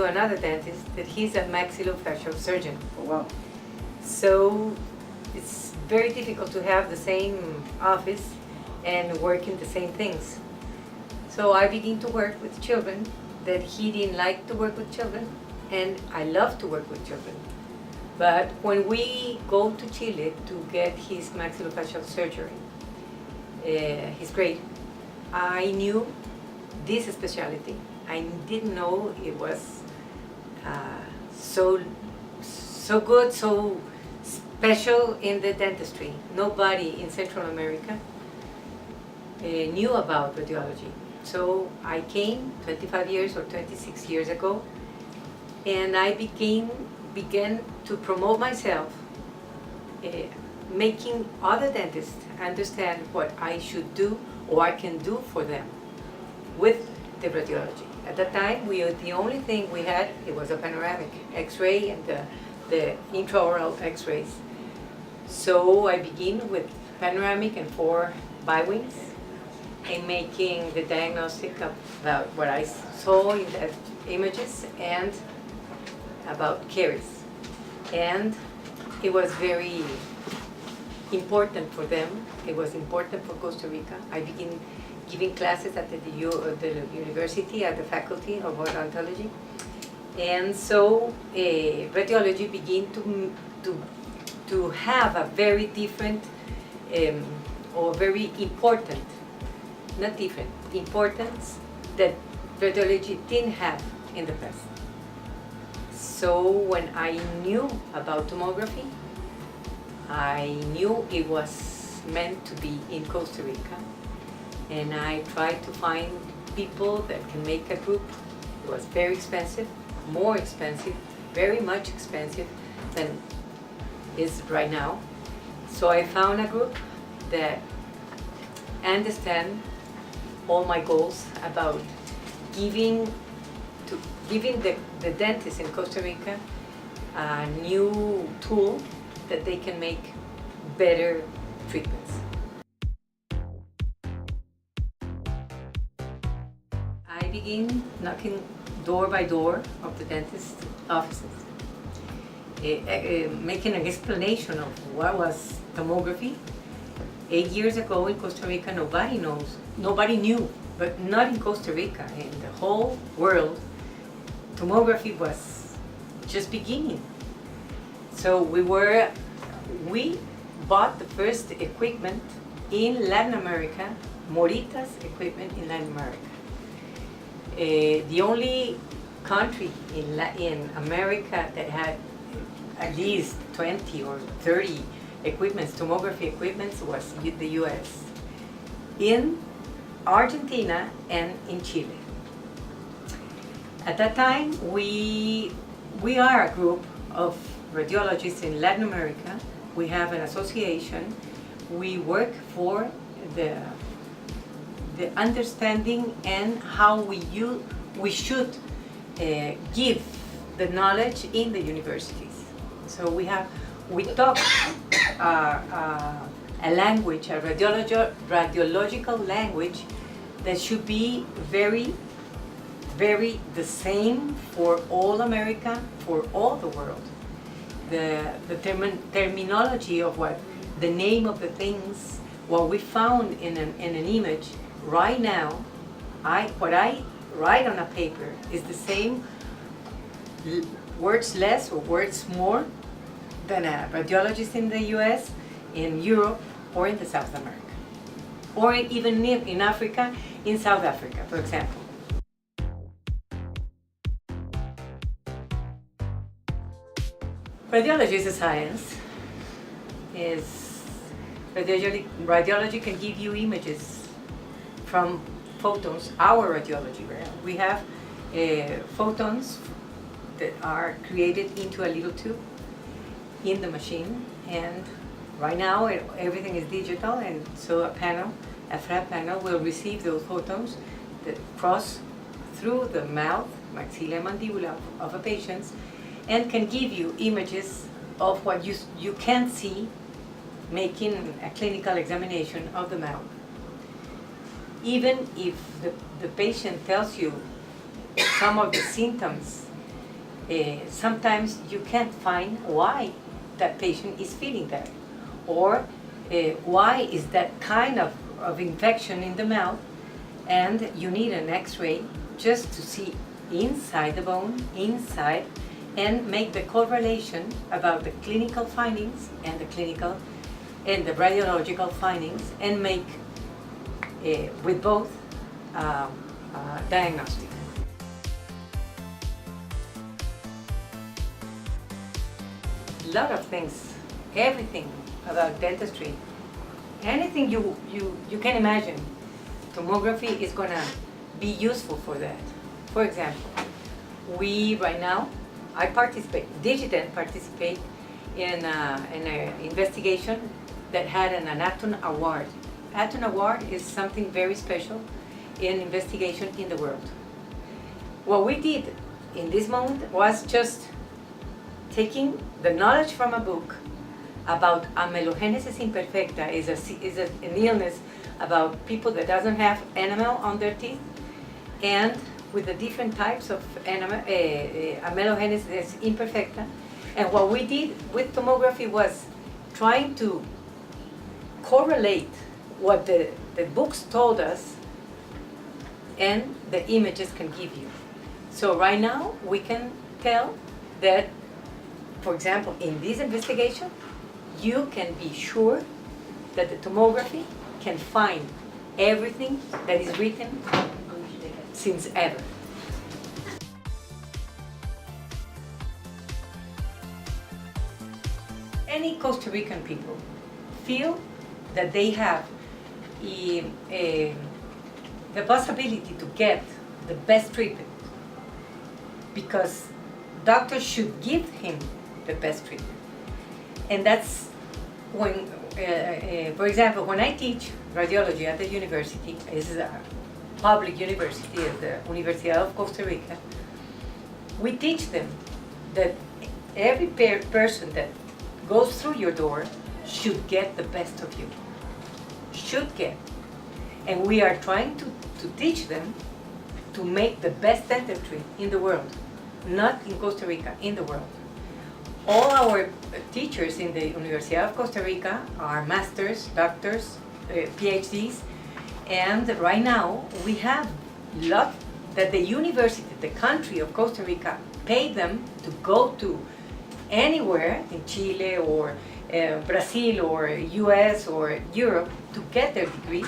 to another dentist that he's a maxillofacial surgeon. Oh, wow. So it's very difficult to have the same office and work in the same things. So I began to work with children that he didn't like to work with children, and I love to work with children. But when we go to Chile to get his maxillofacial surgery, his grade, I knew this specialty. I didn't know it was so good, so special in the dentistry. Nobody in Central America knew about radiology. So I came 25 years or 26 years ago, and I began to promote myself, making other dentists understand what I should do or I can do for them with the radiology. At that time, the only thing we had, it was a panoramic X-ray and the intraoral X-rays. So I begin with panoramic and 4 bi-wings and making the diagnostic about what I saw in the images and about caries. And it was very important for them. It was important for Costa Rica. I began giving classes at the university, at the faculty of odontology. And so radiology began to have a very different or very important, not different, importance that radiology didn't have in the past. So when I knew about tomography, I knew it was meant to be in Costa Rica, and I tried to find people that can make a group. It was very expensive, more expensive, very much expensive than is right now. So I found a group that understand all my goals about giving the dentists in Costa Rica a new tool that they can make better treatments. I begin knocking door by door of the dentist offices, making an explanation of what was tomography. 8 years ago in Costa Rica, nobody knew, but not in Costa Rica, in the whole world, tomography was just beginning. So we bought the first equipment in Latin America, Morita's equipment in Latin America. The only country in America that had at least 20 or 30 equipments, tomography equipments, was the US, in Argentina and in Chile. At that time, we are a group of radiologists in Latin America. We have an association. We work for the understanding and how we should give the knowledge in the universities. So we talk a language, a radiological language that should be very the same for all America, for all the world. The terminology of what the name of the things, what we found in an image right now, what I write on a paper is the same words less or words more than a radiologist in the US, in Europe, or in the South America, or even in Africa, in South Africa, for example. Radiology is a science. Radiology can give you images from photons, our radiology. We have photons that are created into a little tube in the machine, and right now everything is digital, and so a flat panel will receive those photons that cross through the mouth, maxilla and mandibula of a patient, and can give you images of what you can't see, making a clinical examination of the mouth. Even if the patient tells you some of the symptoms sometimes you can't find why that patient is feeling that, or why is that kind of infection in the mouth, and you need an x-ray just to see inside the bone, inside, and make the correlation about the clinical findings and the radiological findings, and make with both diagnostic. A lot of things, everything about dentistry, anything you can imagine, tomography is gonna be useful for that. For example, we right now, Digident participate in an investigation that had an Atom Award. Atom Award is something very special in investigation in the world. What we did in this moment was just taking the knowledge from a book about amelogenesis imperfecta, is an illness about people that doesn't have enamel on their teeth, and with the different types of amelogenesis imperfecta. And what we did with tomography was trying to correlate what the books told us and the images can give you. So right now we can tell that, for example, in this investigation, you can be sure that the tomography can find everything that is written since ever. Any Costa Rican people feel that they have the possibility to get the best treatment, because doctors should give him the best treatment. And that's when, for example, when I teach radiology at the university, this is a public university at the Universidad of Costa Rica, we teach them that every person that goes through your door should get the best of you, should get. And we are trying to teach them to make the best dentistry in the world, not in Costa Rica, in the world. All our teachers in the Universidad of Costa Rica are masters, doctors, PhDs, and right now we have a lot that the university, the country of Costa Rica, pay them to go to anywhere in Chile or Brazil or US or Europe to get their degrees,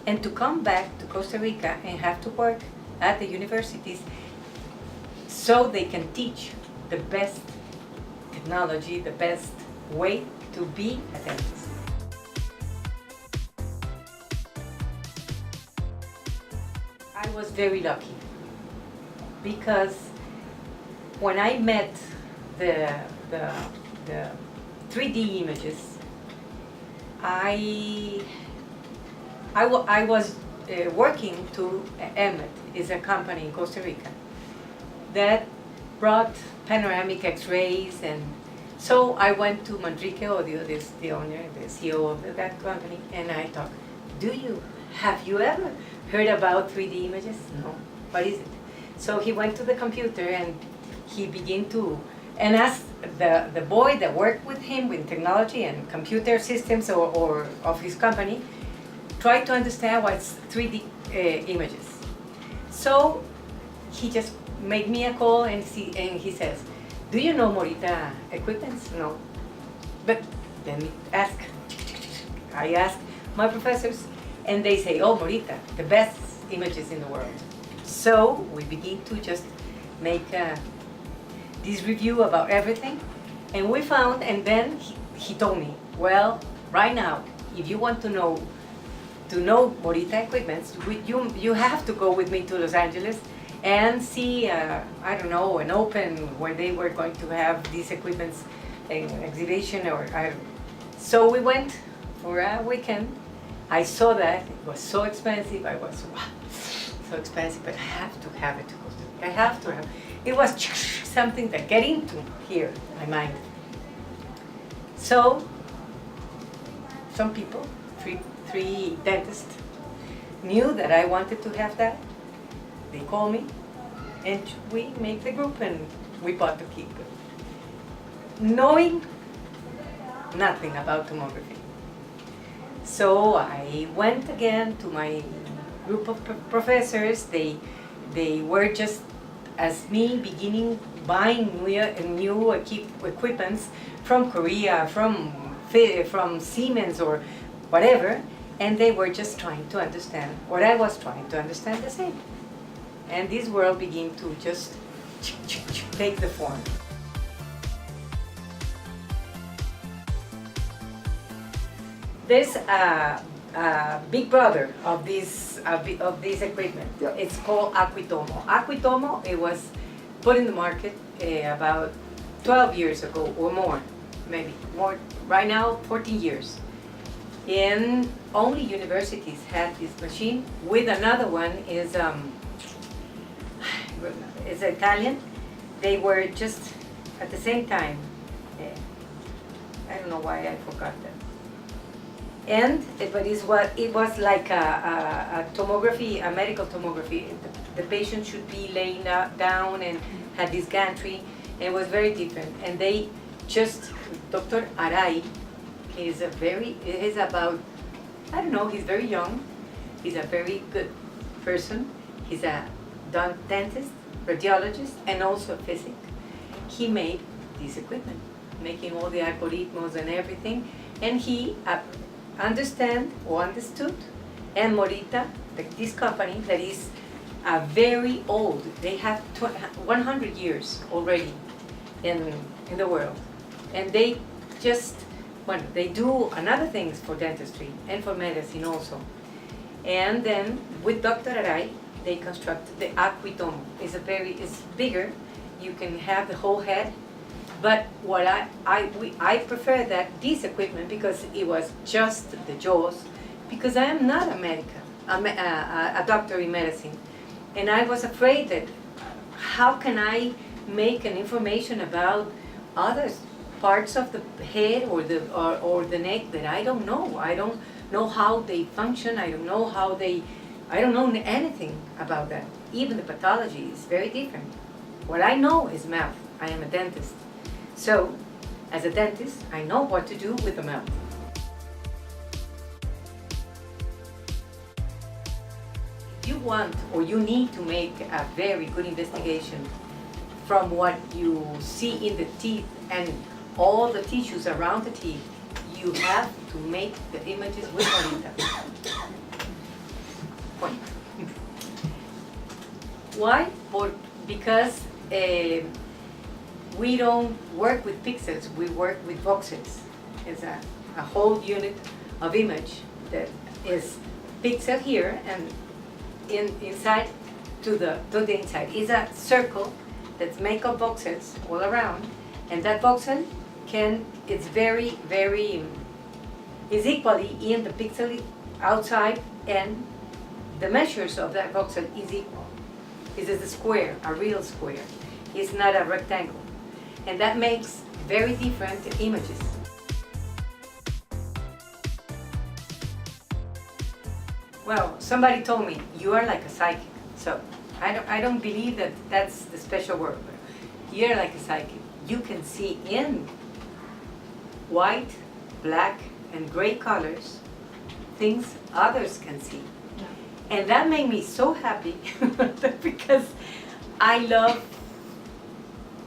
and to come back to Costa Rica and have to work at the universities so they can teach the best technology, the best way to be a dentist. I was very lucky because when I met the 3D images, I was working to Emmet, is a company in Costa Rica that brought panoramic X-rays, and so I went to Manrique Odio, the owner, the CEO of that company, and I talked, have you ever heard about 3D images? No, what is it? So he went to the computer and he began to, and asked the boy that worked with him with technology and computer systems or of his company, try to understand what's 3D images. So he just made me a call and he says, do you know Morita equipments? No. But let me ask. I ask my professors and they say, oh, Morita, the best images in the world. So we begin to just make this review about everything, and we found, and then he told me, well, right now, if you want to know Morita equipments, you have to go with me to Los Angeles and see, I don't know, an open where they were going to have these equipments, an exhibition, so we went for a weekend. I saw that, it was so expensive, I was, wow, so expensive, but I have to have it. I have to have it. It was something that get into here, my mind. So, some people, three dentists, knew that I wanted to have that. They called me, and we make the group, and we bought the kit, knowing nothing about tomography. So I went again to my group of professors. They were just as me, beginning buying new equipments from Korea, from Siemens or whatever, and they were just trying to understand what I was trying to understand the same. And this world began to just take the form. There's a big brother of this equipment. Yeah. It's called Aquitomo. Aquitomo, it was put in the market about 12 years ago or more, maybe more. Right now, 14 years. And only universities had this machine. With another one is Italian. They were just at the same time. I don't know why I forgot that. But it was like a tomography, a medical tomography. The patient should be laying down and had this gantry, and it was very different. And they just, Dr. Arai, he's about, I don't know, he's very young. He's a very good person. He's a dentist, radiologist, and also a physic. He made this equipment, making all the algorithms and everything, and he understood, and Morita, this company that is very old, they have 100 years already in the world, and they just, well, they do another things for dentistry and for medicine also. And then with Dr. Arai, they constructed the Aquitomo. It's bigger, you can have the whole head. But what I prefer this equipment because it was just the jaws, because I am not a doctor in medicine, and I was afraid that how can I make an information about other parts of the head or the neck that I don't know. I don't know how they function. I don't know anything about that. Even the pathology is very different. What I know is mouth. I am a dentist. So, as a dentist, I know what to do with the mouth. If you want or you need to make a very good investigation from what you see in the teeth and all the tissues around the teeth, you have to make the images with Morita. Point. Why? Because we don't work with pixels, we work with voxels. It's a whole unit of image that is pixel here and inside to the inside. It's a circle that's made of voxels all around, and that voxel it's is equally in the pixel outside, and the measures of that voxel is equal. It is a square, a real square. It's not a rectangle. And that makes very different images. Well, somebody told me, you are like a psychic. So I don't believe that that's the special word. You're like a psychic. You can see in white, black, and gray colors things others can see. And that made me so happy because I love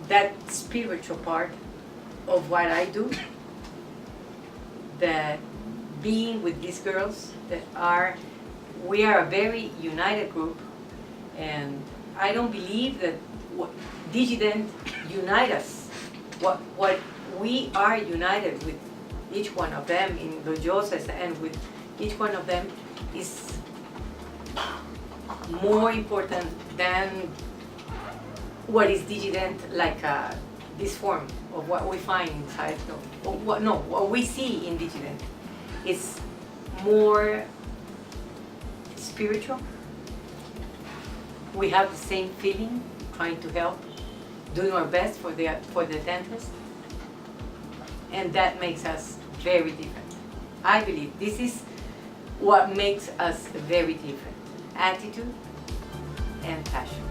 that spiritual part of what I do, that being with these girls we are a very united group, and I don't believe that Digident unite us. What we are united with each one of them in the Joses, and with each one of them is more important than what is Digident, like this form of what we find inside, what we see in Digident is more spiritual. We have the same feeling, trying to help, doing our best for the dentist, and that makes us very different. I believe this is what makes us very different: attitude and passion.